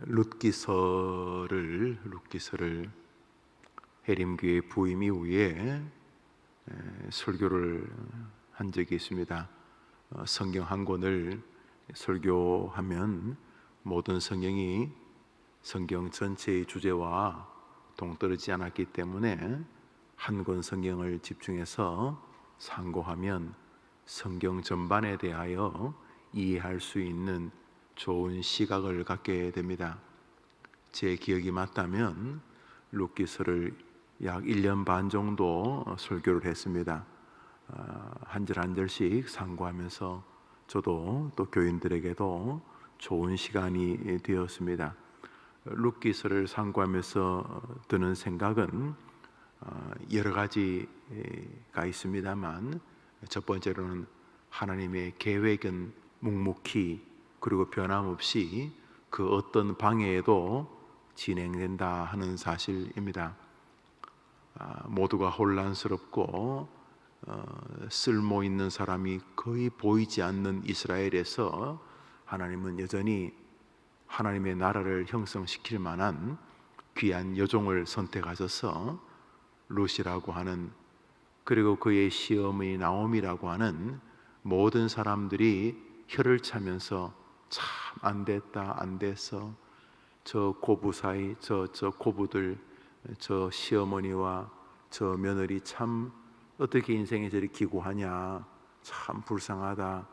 룻기서를 해림교회 부임 이후에 설교를 한 적이 있습니다. 성경 한 권을 설교하면 모든 성경이 성경 전체의 주제와 동떨어지지 않았기 때문에 한 권 성경을 집중해서 상고하면 성경 전반에 대하여 이해할 수 있는 좋은 시각을 갖게 됩니다. 제 기억이 맞다면 룻기서를 약 1년 반 정도 설교를 했습니다. 한 절 한 절씩 상고하면서 저도 또 교인들에게도 좋은 시간이 되었습니다. 룻기서를 상고하면서 드는 생각은 여러 가지가 있습니다만, 첫 번째로는 하나님의 계획은 묵묵히 그리고 변함없이 그 어떤 방해에도 진행된다 하는 사실입니다. 모두가 혼란스럽고 쓸모 있는 사람이 거의 보이지 않는 이스라엘에서 하나님은 여전히 하나님의 나라를 형성시킬 만한 귀한 여종을 선택하셔서 룻이라고 하는, 그리고 그의 시어머니 나오미라고 하는 모든 사람들이 혀를 차면서 참 안됐다, 안됐어, 저 고부 사이, 저 고부들, 저 시어머니와 저 며느리 참 어떻게 인생에 저리 기구하냐, 참 불쌍하다,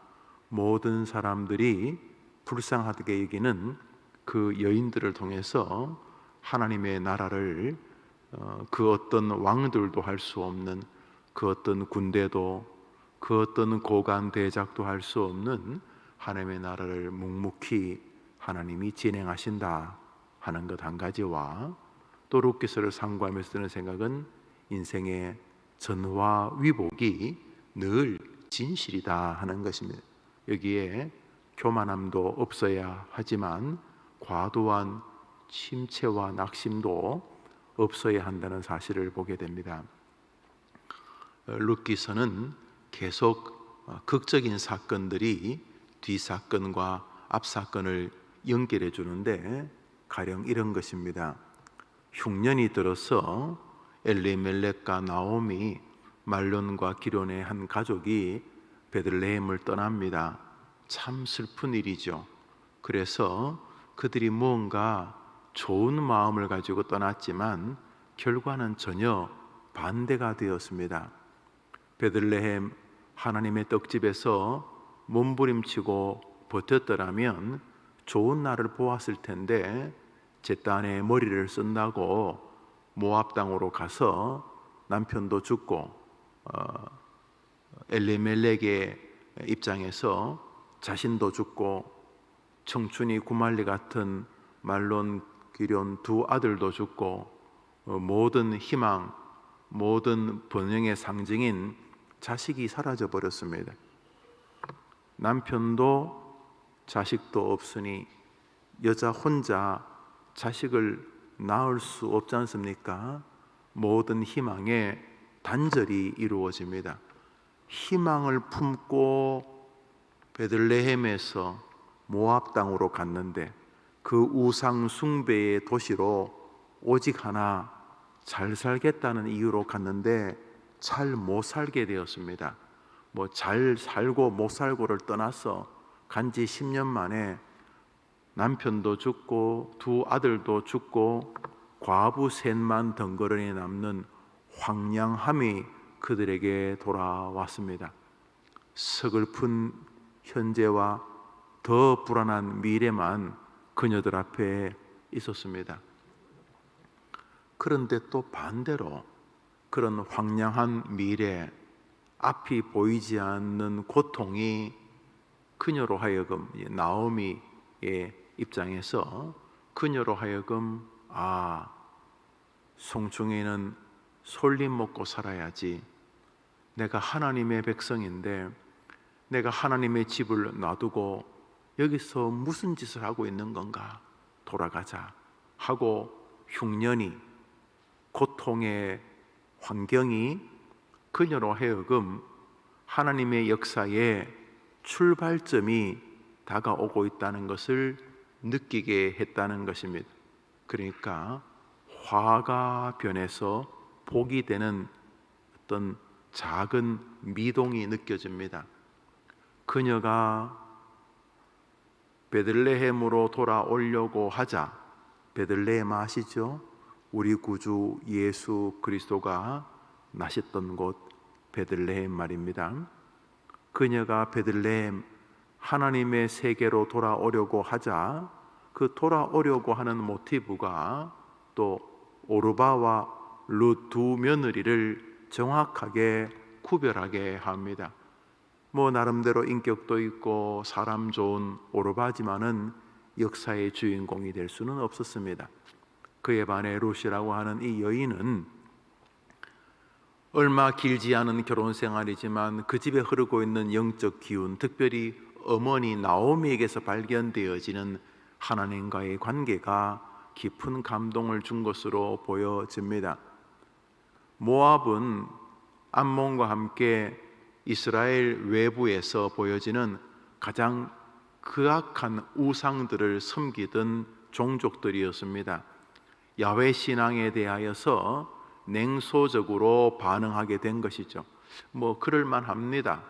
모든 사람들이 불쌍하게 여기는 그 여인들을 통해서 하나님의 나라를 그 어떤 왕들도 할 수 없는, 그 어떤 군대도, 그 어떤 고관 대작도 할 수 없는 하나님의 나라를 묵묵히 하나님이 진행하신다 하는 것 한 가지와, 또 룻기서를 상고하면서 드는 생각은 인생의 전화 위복이 늘 진실이다 하는 것입니다. 여기에 교만함도 없어야 하지만 과도한 침체와 낙심도 없어야 한다는 사실을 보게 됩니다. 룻기서는 계속 극적인 사건들이 뒷사건과 앞사건을 연결해 주는데, 가령 이런 것입니다. 흉년이 들어서 엘리멜렉과 나오미, 말론과 기론의 한 가족이 베들레헴을 떠납니다. 참 슬픈 일이죠. 그래서 그들이 무언가 좋은 마음을 가지고 떠났지만 결과는 전혀 반대가 되었습니다. 베들레헴 하나님의 떡집에서 몸부림치고 버텼더라면 좋은 날을 보았을 텐데, 제 딴에 머리를 쓴다고 모압 땅으로 가서 남편도 죽고 엘리멜렉의 입장에서 자신도 죽고 청춘이 구말리 같은 말론 기련 두 아들도 죽고 모든 희망, 모든 번영의 상징인 자식이 사라져 버렸습니다. 남편도 자식도 없으니 여자 혼자 자식을 낳을 수 없지 않습니까? 모든 희망에 단절이 이루어집니다. 희망을 품고 베들레헴에서 모압 땅으로 갔는데, 그 우상 숭배의 도시로 오직 하나 잘 살겠다는 이유로 갔는데 잘 못 살게 되었습니다. 잘 살고 못 살고를 떠나서 간지 10년 만에 남편도 죽고 두 아들도 죽고 과부 셋만 덩그러니 남는 황량함이 그들에게 돌아왔습니다. 서글픈 현재와 더 불안한 미래만 그녀들 앞에 있었습니다. 그런데 또 반대로 그런 황량한 미래, 앞이 보이지 않는 고통이 그녀로 하여금, 나오미의 입장에서 그녀로 하여금 송충이는 솔잎 먹고 살아야지, 내가 하나님의 백성인데 내가 하나님의 집을 놔두고 여기서 무슨 짓을 하고 있는 건가, 돌아가자 하고 흉년이, 고통의 환경이 그녀로 하여금 하나님의 역사의 출발점이 다가오고 있다는 것을 느끼게 했다는 것입니다. 그러니까 화가 변해서 복이 되는 어떤 작은 미동이 느껴집니다. 그녀가 베들레헴으로 돌아오려고 하자, 베들레헴 아시죠? 우리 구주 예수 그리스도가 나셨던 곳 베들레헴 말입니다. 그녀가 베들레헴 하나님의 세계로 돌아오려고 하자, 그 돌아오려고 하는 모티브가 또 오르바와 룻 두 며느리를 정확하게 구별하게 합니다. 뭐 나름대로 인격도 있고 사람 좋은 오르바지만은 역사의 주인공이 될 수는 없었습니다. 그에 반해 룻이라고 하는 이 여인은 얼마 길지 않은 결혼 생활이지만 그 집에 흐르고 있는 영적 기운, 특별히 어머니 나오미에게서 발견되어지는 하나님과의 관계가 깊은 감동을 준 것으로 보여집니다. 모압은 암몬과 함께 이스라엘 외부에서 보여지는 가장 극악한 우상들을 섬기던 종족들이었습니다. 야훼 신앙에 대하여서 냉소적으로 반응하게 된 것이죠. 뭐 그럴만 합니다.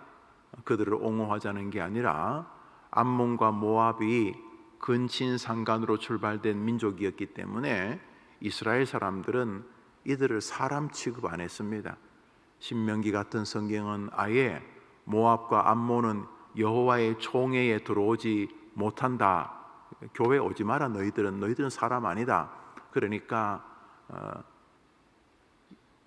그들을 옹호하자는 게 아니라 암몬과 모압이 근친상간으로 출발된 민족이었기 때문에 이스라엘 사람들은 이들을 사람 취급 안 했습니다. 신명기 같은 성경은 아예 모압과 암몬은 여호와의 총회에 들어오지 못한다. 교회 오지 마라. 너희들은 사람 아니다. 그러니까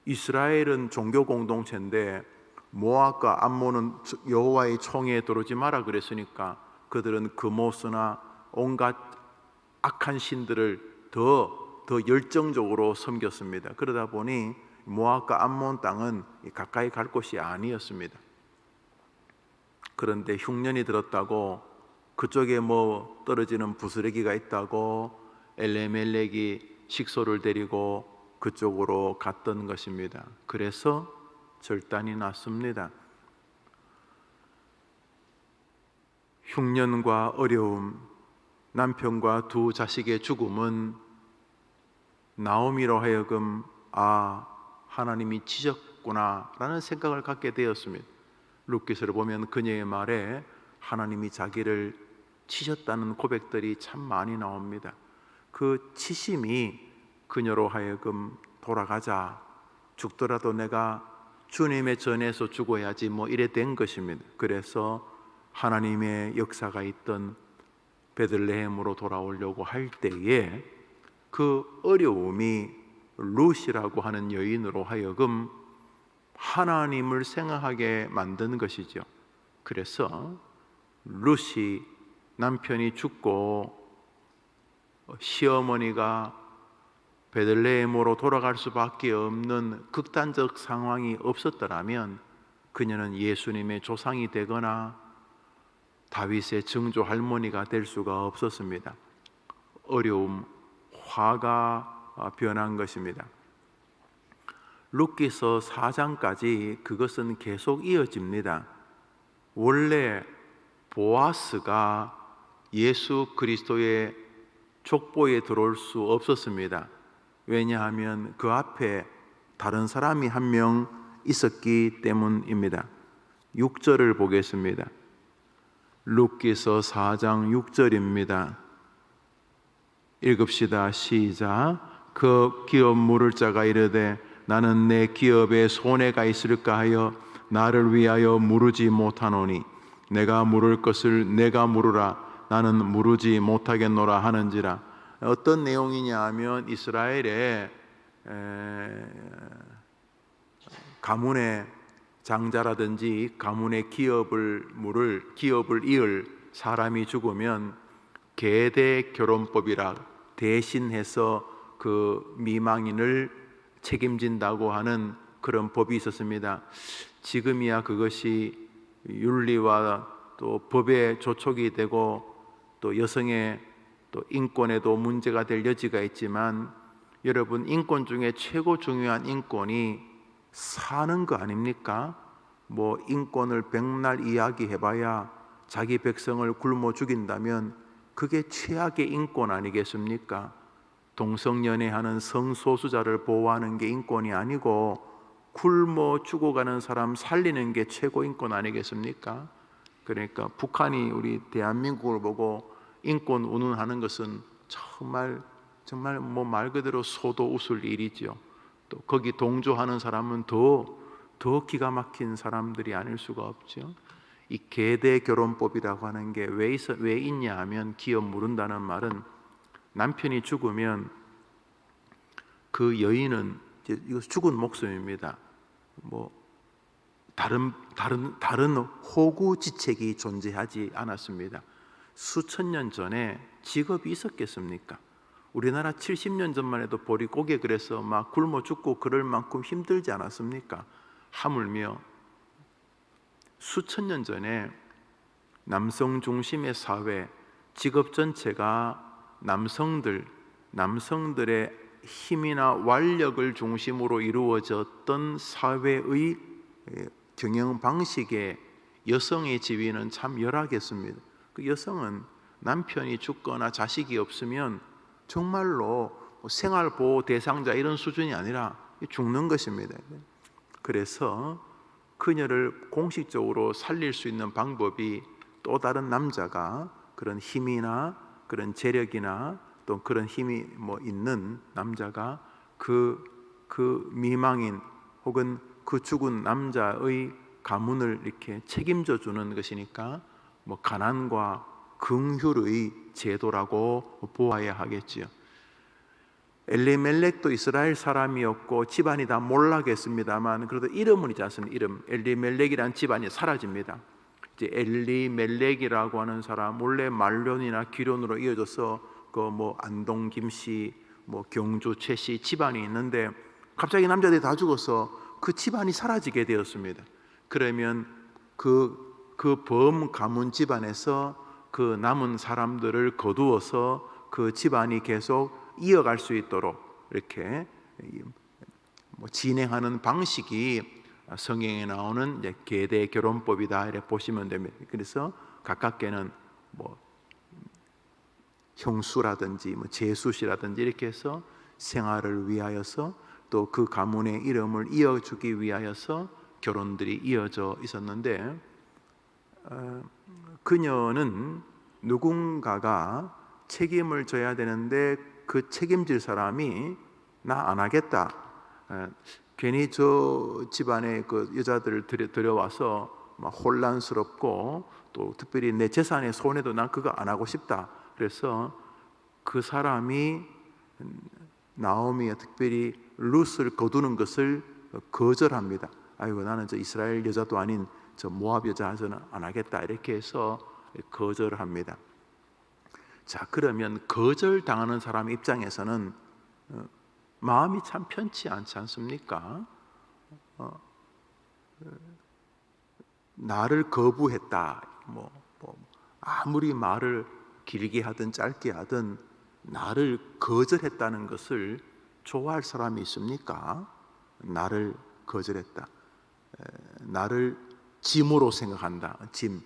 이스라엘은 종교 공동체인데 모압과 암몬은 여호와의 총회에 들어오지 마라 그랬으니까 그들은 그모스나 온갖 악한 신들을 더 열정적으로 섬겼습니다. 그러다 보니 모압과 암몬 땅은 가까이 갈 곳이 아니었습니다. 그런데 흉년이 들었다고 그쪽에 뭐 떨어지는 부스러기가 있다고 엘레멜렉이 식소를 데리고 그쪽으로 갔던 것입니다. 그래서 절단이 났습니다. 흉년과 어려움, 남편과 두 자식의 죽음은 나오미로 하여금 하나님이 치셨구나 라는 생각을 갖게 되었습니다. 룻기서를 보면 그녀의 말에 하나님이 자기를 치셨다는 고백들이 참 많이 나옵니다. 그 치심이 그녀로 하여금 돌아가자, 죽더라도 내가 주님의 전에서 죽어야지 뭐 이래 된 것입니다. 그래서 하나님의 역사가 있던 베들레헴으로 돌아오려고 할 때에 그 어려움이 룻이라고 하는 여인으로 하여금 하나님을 생각하게 만든 것이죠. 그래서 룻이 남편이 죽고 시어머니가 베들레헴으로 돌아갈 수밖에 없는 극단적 상황이 없었더라면 그녀는 예수님의 조상이 되거나 다윗의 증조 할머니가 될 수가 없었습니다. 어려움, 화가 변한 것입니다. 룻기서 4장까지 그것은 계속 이어집니다. 원래 보아스가 예수 그리스도의 족보에 들어올 수 없었습니다. 왜냐하면 그 앞에 다른 사람이 한 명 있었기 때문입니다. 6절을 보겠습니다. 룻기서 4장 6절입니다. 읽읍시다. 시작. 그 기업 물을 자가 이르되 나는 내 기업에 손해가 있을까 하여 나를 위하여 물으지 못하노니 내가 물을 것을 내가 물으라 나는 물으지 못하겠노라 하는지라. 어떤 내용이냐 하면 이스라엘의 가문의 장자라든지 가문의 기업을 이을 사람이 죽으면 계대 결혼법이라 대신해서 그 미망인을 책임진다고 하는 그런 법이 있었습니다. 지금이야 그것이 윤리와 또 법의 조촉이 되고 또 여성의 또 인권에도 문제가 될 여지가 있지만 여러분, 인권 중에 최고 중요한 인권이 사는 거 아닙니까? 뭐 인권을 백날 이야기해봐야 자기 백성을 굶어 죽인다면 그게 최악의 인권 아니겠습니까? 동성연애하는 성소수자를 보호하는 게 인권이 아니고 굶어 죽어가는 사람 살리는 게 최고 인권 아니겠습니까? 그러니까 북한이 우리 대한민국을 보고 인권 운운하는 것은 정말 뭐 말 그대로 소도 웃을 일이죠. 또 거기 동조하는 사람은 더 기가 막힌 사람들이 아닐 수가 없죠. 이 계대 결혼법이라고 하는 게 왜 있냐 하면 기업 무른다는 말은 남편이 죽으면 그 여인은 이거 죽은 목숨입니다. 뭐 다른 호구지책이 존재하지 않았습니다. 수천 년 전에 직업이 있었겠습니까? 우리나라 70년 전만 해도 보릿고개 그래서 막 굶어 죽고 그럴 만큼 힘들지 않았습니까? 하물며 수천 년 전에 남성 중심의 사회, 직업 전체가 남성들의 힘이나 완력을 중심으로 이루어졌던 사회의 경영 방식에 여성의 지위는 참 열하겠습니다. 그 여성은 남편이 죽거나 자식이 없으면 정말로 생활보호 대상자 이런 수준이 아니라 죽는 것입니다. 그래서 그녀를 공식적으로 살릴 수 있는 방법이 또 다른 남자가 그런 힘이나 그런 재력이나 또 그런 힘이 있는 남자가 그 미망인 혹은 그 죽은 남자의 가문을 이렇게 책임져 주는 것이니까 가난과 긍휼의 제도라고 보아야 하겠지요. 엘리멜렉도 이스라엘 사람이었고 집안이 다 몰락했습니다만 그래도 이름은 있지 않습니까? 이름 엘리멜렉이라는 집안이 사라집니다. 이제 엘리멜렉이라고 하는 사람 원래 말론이나 기론으로 이어져서 안동 김씨, 경주 최씨 집안이 있는데 갑자기 남자들이 다 죽어서 그 집안이 사라지게 되었습니다. 그러면 그 범 가문 집안에서 그 남은 사람들을 거두어서 그 집안이 계속 이어갈 수 있도록 이렇게 진행하는 방식이 성경에 나오는 계대 결혼법이다 이렇게 보시면 됩니다. 그래서 가깝게는 형수라든지 제수씨라든지 이렇게 해서 생활을 위하여서 또 그 가문의 이름을 이어주기 위하여서 결혼들이 이어져 있었는데 그녀는 누군가가 책임을 져야 되는데 그 책임질 사람이 나 안 하겠다. 괜히 저 집안의 그 여자들을 들여와서 막 혼란스럽고 또 특별히 내 재산에 손해도 난 그거 안 하고 싶다. 그래서 그 사람이 나오미가 특별히 룻을 거두는 것을 거절합니다. 아이고 나는 저 이스라엘 여자도 아닌 저 모압 여자 저는 안 하겠다 이렇게 해서 거절합니다. 자 그러면 거절당하는 사람 입장에서는 마음이 참 편치 않지 않습니까? 나를 거부했다. 아무리 말을 길게 하든 짧게 하든 나를 거절했다는 것을 좋아할 사람이 있습니까? 나를 거절했다. 나를 짐으로 생각한다. 짐.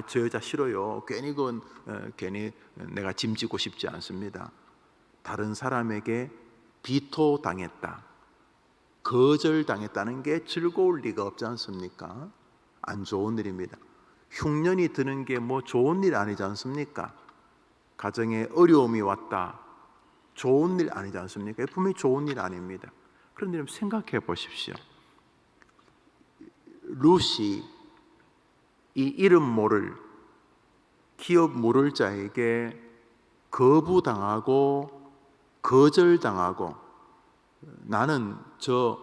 저 여자 싫어요. 괜히 내가 짐지고 싶지 않습니다. 다른 사람에게 비토당했다. 거절당했다는 게 즐거울 리가 없지 않습니까? 안 좋은 일입니다. 흉년이 드는 게 좋은 일 아니지 않습니까? 가정에 어려움이 왔다. 좋은 일 아니지 않습니까? 분명히 좋은 일 아닙니다. 그런데 생각해 보십시오. 룻이 이 이름 모를 기업 모를 자에게 거부당하고 거절당하고 나는 저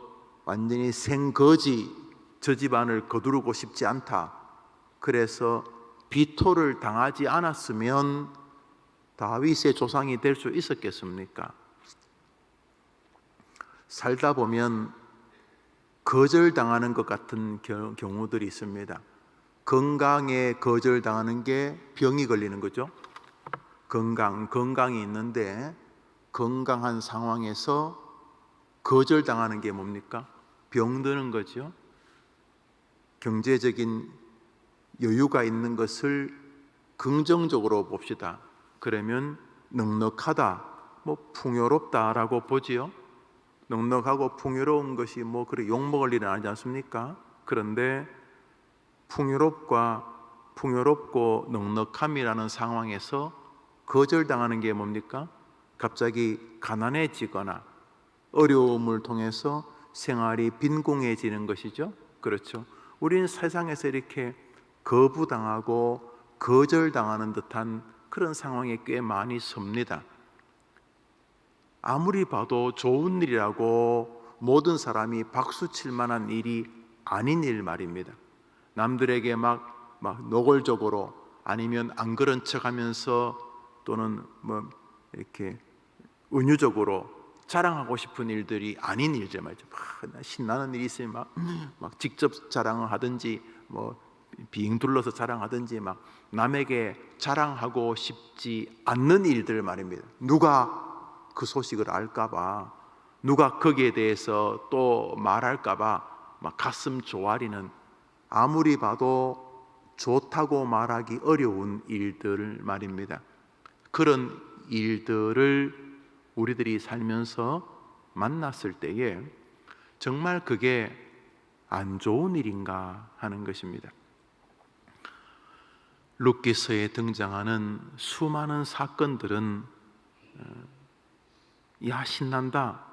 완전히 생거지 저 집안을 거두르고 싶지 않다. 그래서 비토를 당하지 않았으면 다윗의 조상이 될 수 있었겠습니까? 살다 보면 거절당하는 것 같은 경우들이 있습니다. 건강에 거절당하는 게 병이 걸리는 거죠. 건강이 있는데 건강한 상황에서 거절당하는 게 뭡니까? 병드는 거죠. 경제적인 여유가 있는 것을 긍정적으로 봅시다. 그러면 넉넉하다, 뭐 풍요롭다라고 보지요. 넉넉하고 풍요로운 것이 뭐 그래 욕먹을 일은 아니지 않습니까? 그런데 풍요롭고 넉넉함이라는 상황에서 거절당하는 게 뭡니까? 갑자기 가난해지거나 어려움을 통해서 생활이 빈궁해지는 것이죠. 그렇죠. 우리는 세상에서 이렇게 거부당하고 거절당하는 듯한 그런 상황에 꽤 많이 섭니다. 아무리 봐도 좋은 일이라고 모든 사람이 박수칠 만한 일이 아닌 일 말입니다. 남들에게 막 노골적으로 아니면 안 그런 척하면서 또는 뭐 이렇게 은유적으로 자랑하고 싶은 일들이 아닌 일들 말이죠. 막 신나는 일이 있으면 막 직접 자랑을 하든지 뭐 빙 둘러서 자랑하든지 막 남에게 자랑하고 싶지 않는 일들 말입니다. 누가 그 소식을 알까봐, 누가 거기에 대해서 또 말할까봐 막 가슴 조아리는, 아무리 봐도 좋다고 말하기 어려운 일들 말입니다. 그런 일들을 우리들이 살면서 만났을 때에 정말 그게 안 좋은 일인가 하는 것입니다. 룻기서에 등장하는 수많은 사건들은 야 신난다,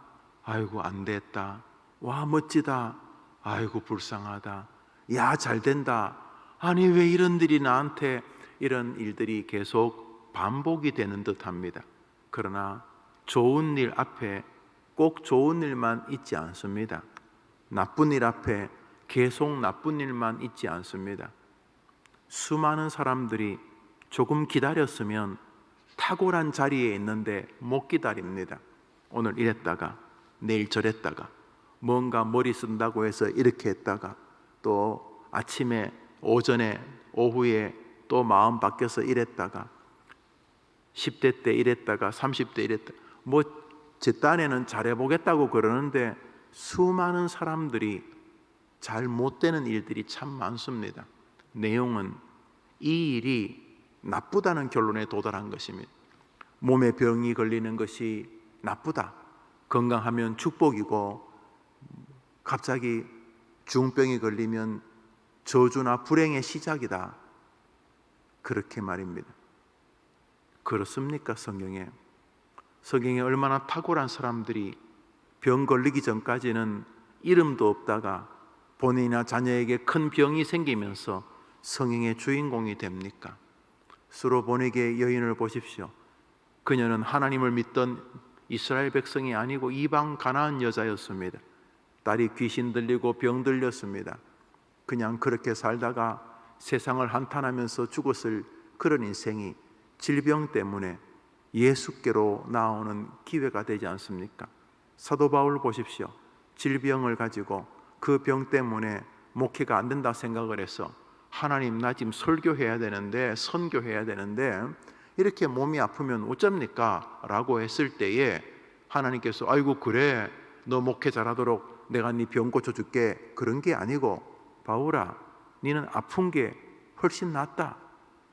아이고 안 됐다, 와 멋지다, 아이고 불쌍하다, 야 잘된다, 아니 왜 이런 일이 나한테, 이런 일들이 계속 반복이 되는 듯합니다. 그러나 좋은 일 앞에 꼭 좋은 일만 있지 않습니다. 나쁜 일 앞에 계속 나쁜 일만 있지 않습니다. 수많은 사람들이 조금 기다렸으면 탁월한 자리에 있는데 못 기다립니다. 오늘 이랬다가 내일 저랬다가 뭔가 머리 쓴다고 해서 이렇게 했다가 또 아침에 오전에 오후에 또 마음 바뀌어서 이랬다가 10대 때 이랬다가 30대 이랬다, 뭐 제 딴에는 잘해보겠다고 그러는데 수많은 사람들이 잘 못되는 일들이 참 많습니다. 내용은 이 일이 나쁘다는 결론에 도달한 것입니다. 몸에 병이 걸리는 것이 나쁘다, 건강하면 축복이고 갑자기 중병이 걸리면 저주나 불행의 시작이다, 그렇게 말입니다. 그렇습니까? 성경에 얼마나 탁월한 사람들이 병 걸리기 전까지는 이름도 없다가 본인이나 자녀에게 큰 병이 생기면서 성경의 주인공이 됩니까? 스로보니게 여인을 보십시오. 그녀는 하나님을 믿던 이스라엘 백성이 아니고 이방 가나안 여자였습니다. 딸이 귀신 들리고 병 들렸습니다. 그냥 그렇게 살다가 세상을 한탄하면서 죽었을 그런 인생이 질병 때문에 예수께로 나오는 기회가 되지 않습니까? 사도 바울 보십시오. 질병을 가지고 그 병 때문에 목회가 안 된다 생각을 해서 하나님 나 지금 설교해야 되는데 선교해야 되는데 이렇게 몸이 아프면 어쩝니까? 라고 했을 때에 하나님께서 아이고 그래 너 목회 잘하도록 내가 네 병 고쳐줄게, 그런 게 아니고 바울아 너는 아픈 게 훨씬 낫다,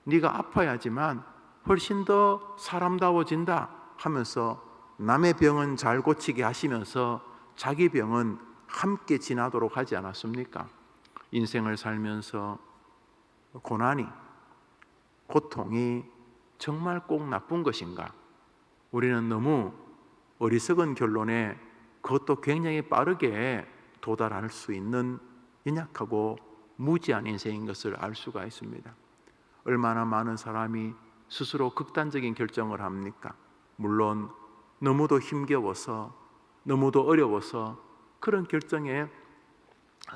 네가 아파야지만 훨씬 더 사람다워진다 하면서 남의 병은 잘 고치게 하시면서 자기 병은 함께 지나도록 하지 않았습니까? 인생을 살면서 고난이, 고통이 정말 꼭 나쁜 것인가? 우리는 너무 어리석은 결론에 그것도 굉장히 빠르게 도달할 수 있는 연약하고 무지한 인생인 것을 알 수가 있습니다. 얼마나 많은 사람이 스스로 극단적인 결정을 합니까? 물론 너무도 힘겨워서 너무도 어려워서 그런 결정에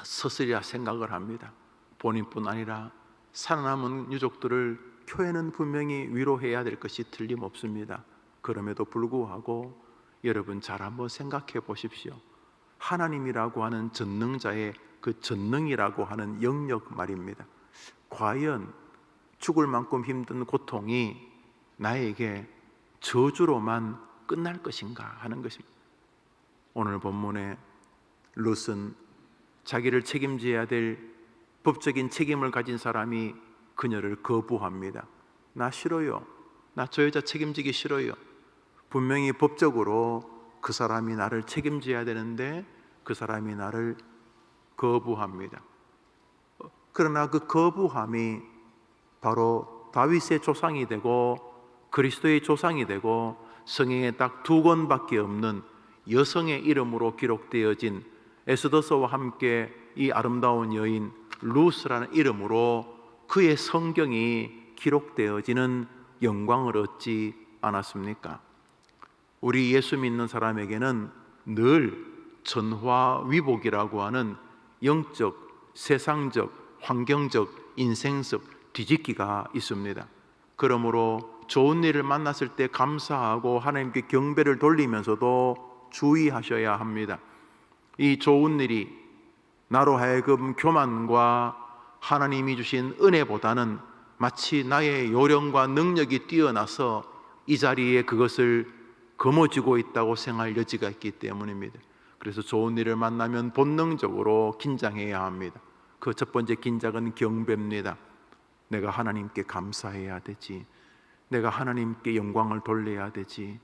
서서리야 생각을 합니다. 본인뿐 아니라 살아남은 유족들을 교회는 분명히 위로해야 될 것이 틀림없습니다. 그럼에도 불구하고 여러분 잘 한번 생각해 보십시오. 하나님이라고 하는 전능자의 그 전능이라고 하는 영역 말입니다. 과연 죽을 만큼 힘든 고통이 나에게 저주로만 끝날 것인가 하는 것입니다. 오늘 본문에 룻은 자기를 책임져야 될 법적인 책임을 가진 사람이 그녀를 거부합니다. 나 싫어요. 나 저 여자 책임지기 싫어요. 분명히 법적으로 그 사람이 나를 책임져야 되는데 그 사람이 나를 거부합니다. 그러나 그 거부함이 바로 다윗의 조상이 되고 그리스도의 조상이 되고 성경에 딱 2권밖에 없는 여성의 이름으로 기록되어진 에스더서와 함께 이 아름다운 여인 루스라는 이름으로 그의 성경이 기록되어지는 영광을 얻지 않았습니까? 우리 예수 믿는 사람에게는 늘 전화위복이라고 하는 영적, 세상적, 환경적, 인생적 뒤집기가 있습니다. 그러므로 좋은 일을 만났을 때 감사하고 하나님께 경배를 돌리면서도 주의하셔야 합니다. 이 좋은 일이 나로 하여금 교만과 하나님이 주신 은혜보다는 마치 나의 요령과 능력이 뛰어나서 이 자리에 그것을 거머쥐고 있다고 생각할 여지가 있기 때문입니다. 그래서 좋은 일을 만나면 본능적으로 긴장해야 합니다. 그 첫 번째 긴장은 경배입니다. 내가 하나님께 감사해야 되지. 내가 하나님께 영광을 돌려야 되지.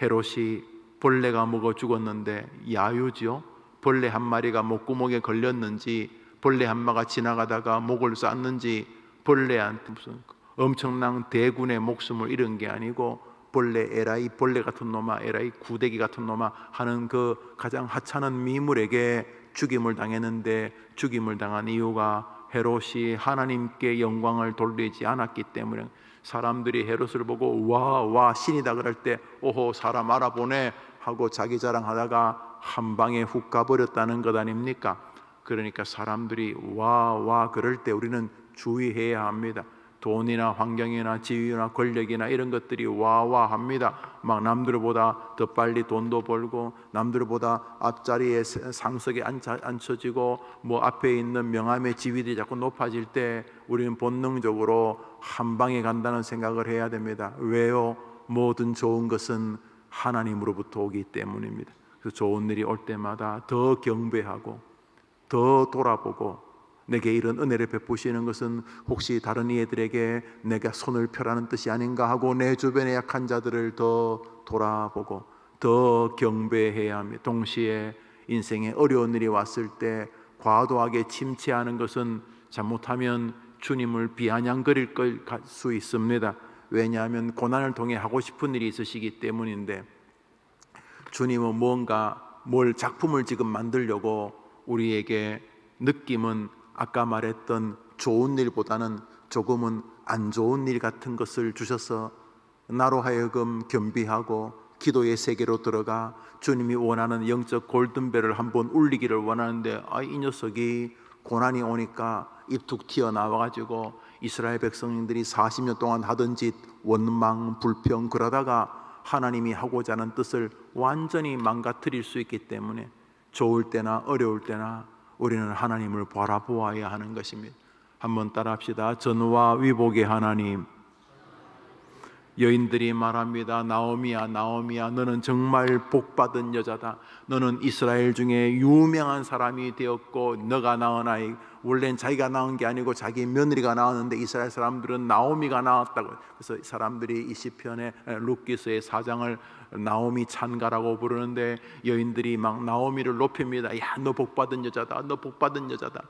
헤롯이 벌레가 먹어 죽었는데 야유죠. 벌레 한 마리가 목구멍에 걸렸는지, 벌레 한 마리가 지나가다가 목을 쐈는지, 벌레한테 무슨 엄청난 대군의 목숨을 잃은 게 아니고 벌레 에라이 벌레 같은 놈아, 에라이 구데기 같은 놈아 하는 그 가장 하찮은 미물에게 죽임을 당했는데, 죽임을 당한 이유가 헤롯이 하나님께 영광을 돌리지 않았기 때문에. 사람들이 헤롯을 보고 와 신이다 그럴 때 오호 사람 알아보네 하고 자기 자랑하다가 한 방에 훅 가버렸다는 것 아닙니까? 그러니까 사람들이 와 그럴 때 우리는 주의해야 합니다. 돈이나 환경이나 지위나 권력이나 이런 것들이 와 합니다. 막 남들보다 더 빨리 돈도 벌고 남들보다 앞자리에 상석에 앉혀지고 뭐 앞에 있는 명함의 지위들이 자꾸 높아질 때 우리는 본능적으로 한 방에 간다는 생각을 해야 됩니다. 왜요? 모든 좋은 것은 하나님으로부터 오기 때문입니다. 그래서 좋은 일이 올 때마다 더 경배하고 더 돌아보고, 내게 이런 은혜를 베푸시는 것은 혹시 다른 이들에게 내가 손을 펴라는 뜻이 아닌가 하고 내 주변의 약한 자들을 더 돌아보고 더 경배해야 합니다. 동시에 인생에 어려운 일이 왔을 때 과도하게 침체하는 것은 잘못하면 주님을 비아냥거릴 수 있습니다. 왜냐하면 고난을 통해 하고 싶은 일이 있으시기 때문인데, 주님은 뭘 작품을 지금 만들려고 우리에게 느낌은 아까 말했던 좋은 일보다는 조금은 안 좋은 일 같은 것을 주셔서 나로 하여금 겸비하고 기도의 세계로 들어가 주님이 원하는 영적 골든벨을 한번 울리기를 원하는데, 이 녀석이 고난이 오니까 입툭 튀어나와가지고 이스라엘 백성들이 40년 동안 하던 짓 원망 불평 그러다가 하나님이 하고자 하는 뜻을 완전히 망가뜨릴 수 있기 때문에 좋을 때나 어려울 때나 우리는 하나님을 바라보아야 하는 것입니다. 한번 따라합시다. 전와 위복의 하나님. 여인들이 말합니다. 나오미야 너는 정말 복받은 여자다. 너는 이스라엘 중에 유명한 사람이 되었고, 너가 낳은 아이, 원래는 자기가 낳은 게 아니고 자기 며느리가 낳았는데 이스라엘 사람들은 나오미가 낳았다고. 그래서 사람들이 이 시편의 룻기서의 4장을 나오미 찬가라고 부르는데, 여인들이 막 나오미를 높입니다. 야, 너 복받은 여자다. 너 복받은 여자다.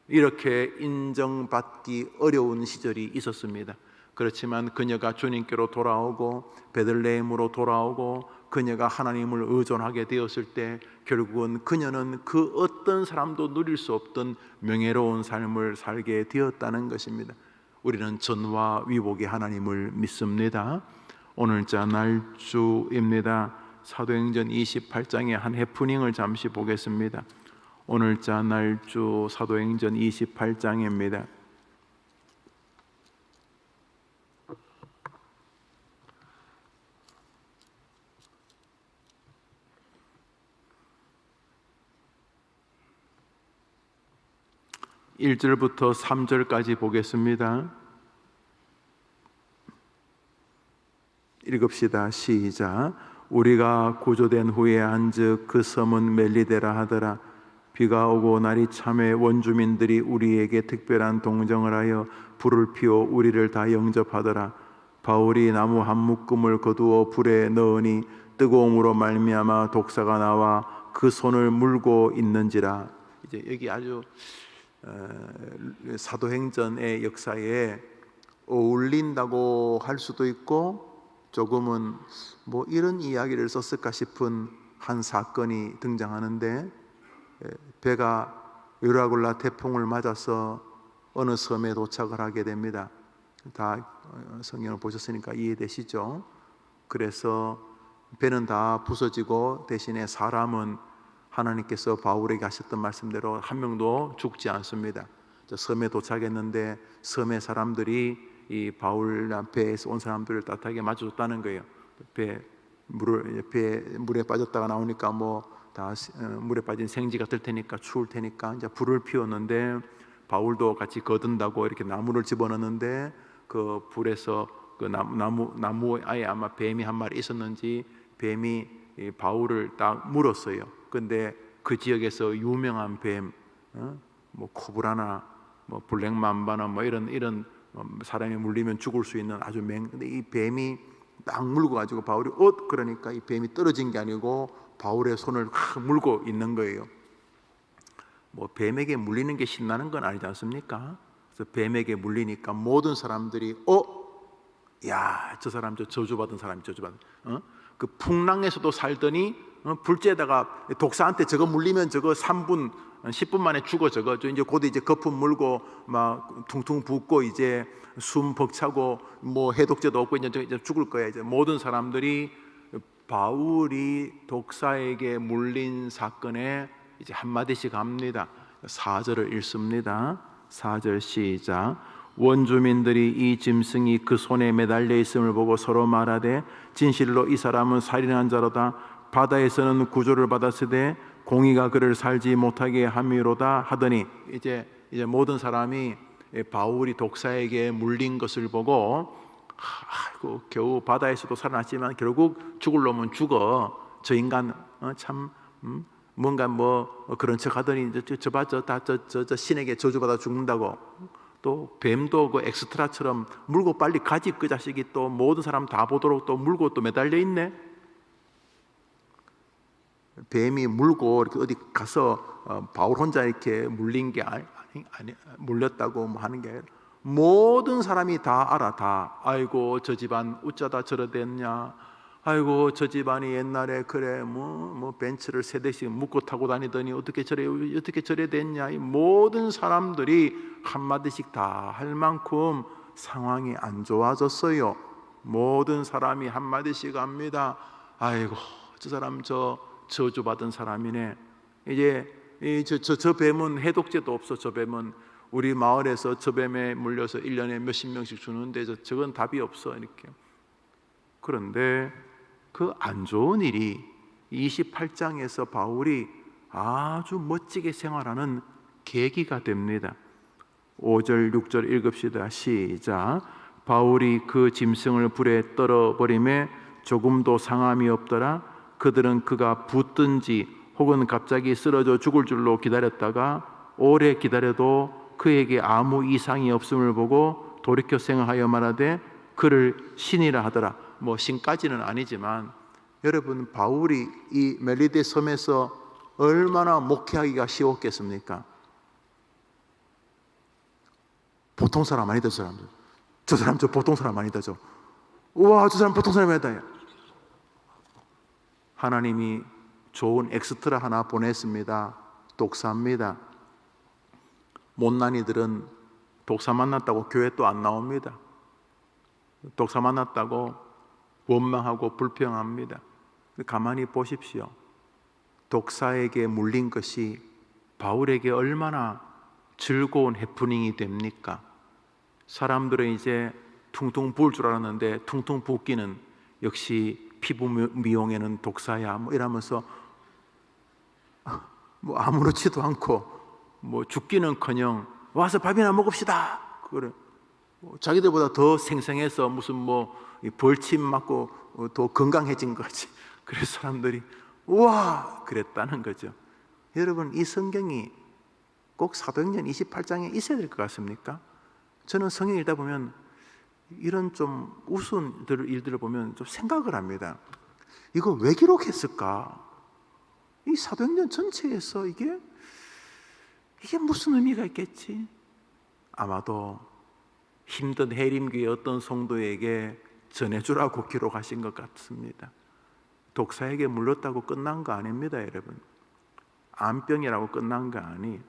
이렇게 인정받기 어려운 시절이 있었습니다. 그렇지만 그녀가 주님께로 돌아오고 베들레헴으로 돌아오고 그녀가 하나님을 의존하게 되었을 때 결국은 그녀는 그 어떤 사람도 누릴 수 없던 명예로운 삶을 살게 되었다는 것입니다. 우리는 전와 위복의 하나님을 믿습니다. 오늘자 날주입니다. 사도행전 28장의 한 해프닝을 잠시 보겠습니다. 오늘자 날주 사도행전 28장입니다. 1절부터 3절까지 보겠습니다. 읽읍시다. 시작. 우리가 구조된 후에 한즉 그 섬은 멜리데라 하더라. 비가 오고 날이 참해 원주민들이 우리에게 특별한 동정을 하여 불을 피워 우리를 다 영접하더라. 바울이 나무 한 묶음을 거두어 불에 넣으니 뜨거움으로 말미암아 독사가 나와 그 손을 물고 있는지라. 이제 여기 아주 사도행전의 역사에 어울린다고 할 수도 있고 조금은 뭐 이런 이야기를 썼을까 싶은 한 사건이 등장하는데, 배가 유라굴라 태풍을 맞아서 어느 섬에 도착을 하게 됩니다. 다 성경을 보셨으니까 이해되시죠? 그래서 배는 다 부서지고 대신에 사람은 하나님께서 바울에게 하셨던 말씀대로 한 명도 죽지 않습니다. 섬에 도착했는데 섬의 사람들이 이 바울 배에서 온 사람들을 따뜻하게 맞아줬다는 거예요. 배 물에 빠졌다가 나오니까 뭐 다 물에 빠진 생쥐가 될 테니까 추울 테니까 이제 불을 피웠는데, 바울도 같이 거둔다고 이렇게 나무를 집어넣는데 그 불에서 그 나무에 아예 아마 뱀이 한 마리 있었는지 뱀이 이 바울을 딱 물었어요. 근데 그 지역에서 유명한 뱀, 뭐 코브라나 뭐 블랙맘바나 뭐 이런 사람이 물리면 죽을 수 있는 아주 근데 이 뱀이 딱 물고 가지고 바울이 그러니까 이 뱀이 떨어진 게 아니고 바울의 손을 확 물고 있는 거예요. 뭐 뱀에게 물리는 게 신나는 건 아니지 않습니까? 그래서 뱀에게 물리니까 모든 사람들이 야, 저 사람 저 저주받은 사람이 저주받은 그 풍랑에서도 살더니 불쬐다가 독사한테 저거 물리면 저거 3분 10분 만에 죽어. 저거 이제 곧 이제 거품 물고 막 퉁퉁 붓고 이제 숨 벅차고 뭐 해독제도 없고 이제 죽을 거야. 이제 모든 사람들이 바울이 독사에게 물린 사건에 이제 한마디씩 합니다. 4절을 읽습니다. 4절 시작. 원주민들이 이 짐승이 그 손에 매달려 있음을 보고 서로 말하되 진실로 이 사람은 살인한 자로다. 바다에서는 구조를 받았으되 공의가 그를 살지 못하게 함이로다 하더니, 이제 모든 사람이 바울이 독사에게 물린 것을 보고 아이고 겨우 바다에서도 살아났지만 결국 죽을 놈은 죽어. 저 인간 참 뭔가 뭐 그런 척 하더니 저 신에게 저주받아 죽는다고. 또 뱀도 그 엑스트라처럼 물고 빨리 가지. 그 자식이 또 모든 사람 다 보도록 또 물고 또 매달려 있네. 뱀이 물고 이렇게 어디 가서 바울 혼자 이렇게 물린 게 아니 물렸다고 뭐 하는 게 아니라 모든 사람이 다 알아. 다 아이고 저 집안 어쩌다 저러 됐냐. 아이고 저 집안이 옛날에 그래 뭐 벤츠를 3대씩 묶고 타고 다니더니 어떻게 저래 됐냐. 이 모든 사람들이 한마디씩 다 할 만큼 상황이 안 좋아졌어요. 모든 사람이 한마디씩 합니다. 아이고 저 사람 저주받은 사람이네. 이제 저 뱀은 해독제도 없어. 저 뱀은 우리 마을에서 저 뱀에 물려서 1년에 몇십 명씩 주는데 저건 답이 없어. 이렇게. 그런데 그 안 좋은 일이 28장에서 바울이 아주 멋지게 생활하는 계기가 됩니다. 5절 6절 읽읍시다. 시작. 바울이 그 짐승을 불에 떨어버림에 조금도 상함이 없더라. 그들은 그가 붙든지 혹은 갑자기 쓰러져 죽을 줄로 기다렸다가 오래 기다려도 그에게 아무 이상이 없음을 보고 돌이켜 생각하여 말하되 그를 신이라 하더라. 뭐 신까지는 아니지만 여러분, 바울이 이 멜리데 섬에서 얼마나 목회하기가 쉬웠겠습니까? 보통 사람 아니다. 저 사람 보통 사람 아니다. 우와, 저 사람 보통 사람이 아니다. 하나님이 좋은 엑스트라 하나 보냈습니다. 독사입니다. 못난이들은 독사 만났다고 교회 또 안 나옵니다. 독사 만났다고 원망하고 불평합니다. 가만히 보십시오. 독사에게 물린 것이 바울에게 얼마나 즐거운 해프닝이 됩니까? 사람들은 이제 퉁퉁 부을 줄 알았는데 퉁퉁 붓기는 역시 피부 미용에는 독사야 뭐 이러면서 뭐 아무렇지도 않고 뭐 죽기는커녕 와서 밥이나 먹읍시다. 그래. 자기들보다 더 생생해서 무슨 뭐 벌침 맞고 더 건강해진 거지. 그래서 사람들이 우와 그랬다는 거죠. 여러분, 이 성경이 꼭 사도행전 28장에 있어야 될 것 같습니까? 저는 성경 읽다 보면 이런 좀 우스운 일들을 보면 좀 생각을 합니다. 이거 왜 기록했을까? 이 사도행전 전체에서 이게 무슨 의미가 있겠지? 아마도 힘든 해림교의 어떤 성도에게 전해주라고 기록하신 것 같습니다. 독사에게 물렸다고 끝난 거 아닙니다, 여러분. 암병이라고 끝난 거 아니에요.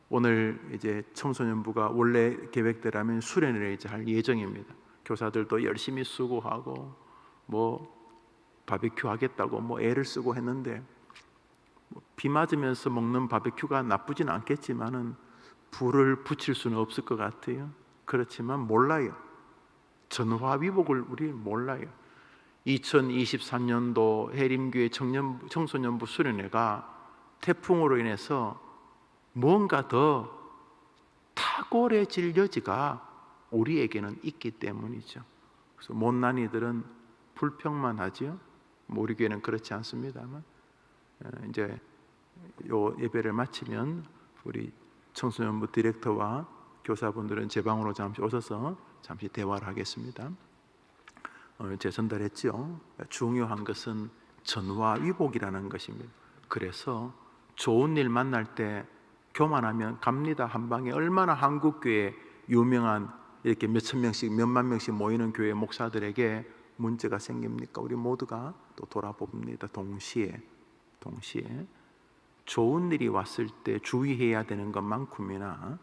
오늘 이제 청소년부가 원래 계획대로라면 수련회를 이제 할 예정입니다. 교사들도 열심히 수고하고 뭐 바비큐 하겠다고 뭐 애를 쓰고 했는데 비 맞으면서 먹는 바비큐가 나쁘진 않겠지만은 불을 붙일 수는 없을 것 같아요. 그렇지만 몰라요. 전화위복을 우리 몰라요. 2023년도 해림교회 청소년부 수련회가 태풍으로 인해서 뭔가 더 탁월해질 여지가 우리에게는 있기 때문이죠. 그래서 못난 이들은 불평만 하지요. 우리 교회는 그렇지 않습니다만 이제 요 예배를 마치면 우리 청소년부 디렉터와 교사분들은 제 방으로 잠시 오셔서 잠시 대화를 하겠습니다. 오늘 제 전달했죠. 중요한 것은 전화위복이라는 것입니다. 그래서 좋은 일 만날 때 교만하면 갑니다. 한 방에. 얼마나 한국교회 유명한 이렇게 몇천 명씩 몇만 명씩 모이는 교회 목사들에게 문제가 생깁니까? 우리 모두가 또 돌아봅니다. 동시에 좋은 일이 왔을 때 주의해야 되는 것만큼이나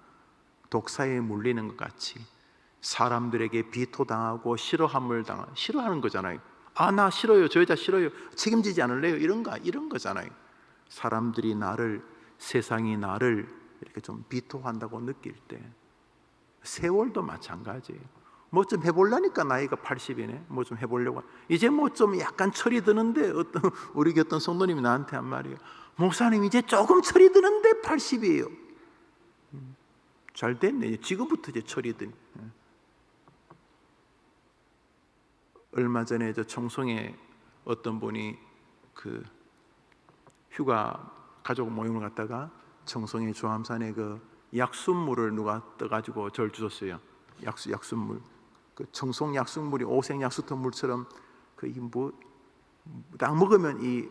독사에 물리는 것 같이 사람들에게 비토당하고 싫어하는 거잖아요. 아, 나 싫어요. 저 여자 싫어요. 책임지지 않을래요. 이런 거잖아요. 사람들이 세상이 나를 이렇게 좀 비토한다고 느낄 때 세월도 마찬가지예요. 뭐 좀 해보려니까 나이가 80이네. 뭐 좀 해보려고. 이제 뭐 좀 약간 철이 드는데 우리 어떤 성도님이 나한테 한 말이에요. 목사님 이제 조금 철이 드는데 80이에요. 잘 됐네. 지금부터 이제 철이 드네. 얼마 전에 저 청송에 어떤 분이 그 휴가 가족 모임을 갔다가 청송의 조암산에 그 약순물을 누가 떠가지고 절 주셨어요. 약순물. 그 청송 약순물이 오색 약수터 물처럼 딱 먹으면 이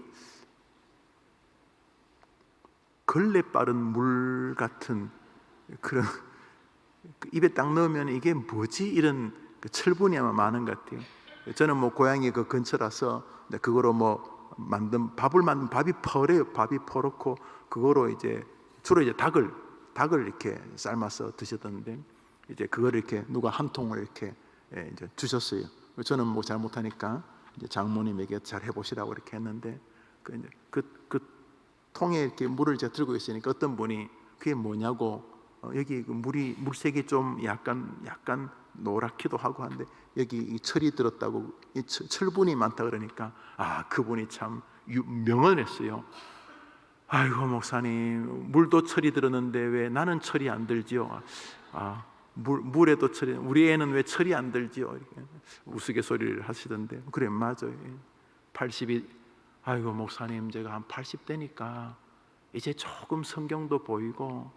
걸레 빠른 물 같은 그런 입에 딱 넣으면 이게 뭐지? 이런 철분이 아마 많은 것 같아요. 저는 뭐 고향이 그 근처라서 그거로 뭐 밥이 퍼래요. 밥이 퍼렇고 그거로 이제 주로 이제 닭을 이렇게 삶아서 드셨던데 이제 그거를 이렇게 누가 한 통을 이렇게 이제 주셨어요. 저는 뭐 잘 못하니까 이제 장모님에게 잘 해보시라고 이렇게 했는데 그 통에 이렇게 물을 제가 들고 있으니까 어떤 분이 그게 뭐냐고 여기 물색이 좀 약간 노랗기도 하고 한데 여기 이 철이 들었다고 이 철분이 많다 그러니까 그분이 참 명언했어요. 아이고 목사님 물도 철이 들었는데 왜 나는 철이 안 들지요? 물에도 철이 우리 애는 왜 철이 안 들지요? 이렇게 우스갯소리를 하시던데 그래 맞아요. 80이 아이고 목사님 제가 한 80대니까 이제 조금 성경도 보이고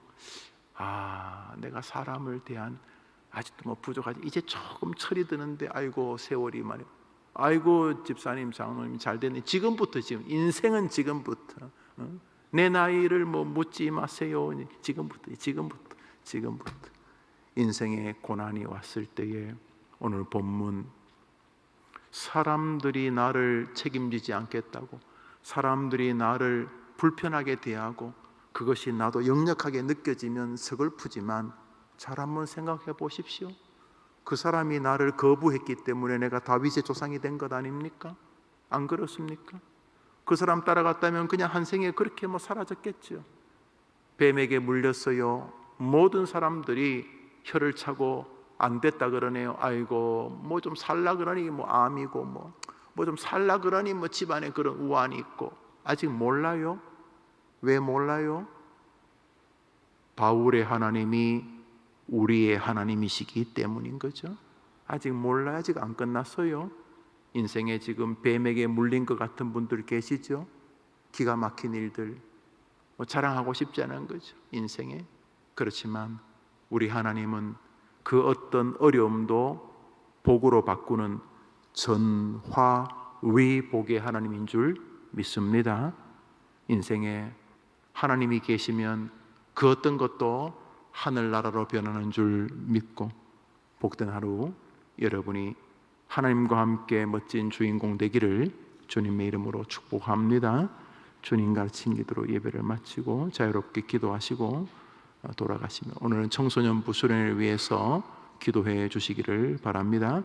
내가 사람을 대한 아직도 뭐 부족하지 이제 조금 철이 드는데 아이고 세월이 말이야. 아이고 집사님 장로님 잘 됐네. 지금 인생은 지금부터 내 나이를 뭐 묻지 마세요. 지금부터 인생의 고난이 왔을 때에 오늘 본문 사람들이 나를 책임지지 않겠다고 사람들이 나를 불편하게 대하고 그것이 나도 역력하게 느껴지면 서글프지만 잘 한번 생각해 보십시오. 그 사람이 나를 거부했기 때문에 내가 다윗의 조상이 된 것 아닙니까? 안 그렇습니까? 그 사람 따라갔다면 그냥 한 생에 그렇게 뭐 사라졌겠죠. 뱀에게 물렸어요. 모든 사람들이 혀를 차고 안 됐다 그러네요. 아이고 뭐 좀 살라 그러니 뭐 암이고 뭐 좀 살라 그러니 뭐 집안에 그런 우환이 있고 아직 몰라요. 왜 몰라요? 바울의 하나님이 우리의 하나님이시기 때문인 거죠. 아직 몰라요. 아직 안 끝났어요. 인생에 지금 뱀에게 물린 것 같은 분들 계시죠? 기가 막힌 일들 뭐 자랑하고 싶지 않은 거죠. 인생에. 그렇지만 우리 하나님은 그 어떤 어려움도 복으로 바꾸는 전화위 복의 하나님인 줄 믿습니다. 인생에 하나님이 계시면 그 어떤 것도 하늘나라로 변하는 줄 믿고 복된 하루 여러분이 하나님과 함께 멋진 주인공 되기를 주님의 이름으로 축복합니다. 주님 가르친 기도로 예배를 마치고 자유롭게 기도하시고 돌아가시며 오늘은 청소년부 수련을 위해서 기도해 주시기를 바랍니다.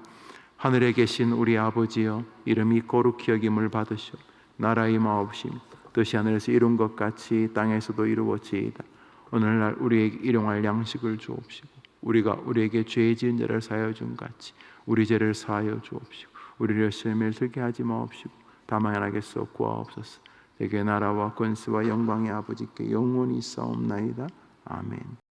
하늘에 계신 우리 아버지여, 이름이 거룩히 여김을 받으시오. 나라의 마옵심 뜻이 하늘에서 이룬 것 같이 땅에서도 이루어지이다. 오늘날 우리에게 일용할 양식을 주옵시고 우리가 우리에게 죄 지은 자를 사하여 준 같이 우리 죄를 사하여 주옵시고 우리를 시험에 들게 하지 마옵시고 다만 하나님께서 구하옵소서. 내게 나라와 권세와 영광의 아버지께 영원히 있사옵나이다. 아멘.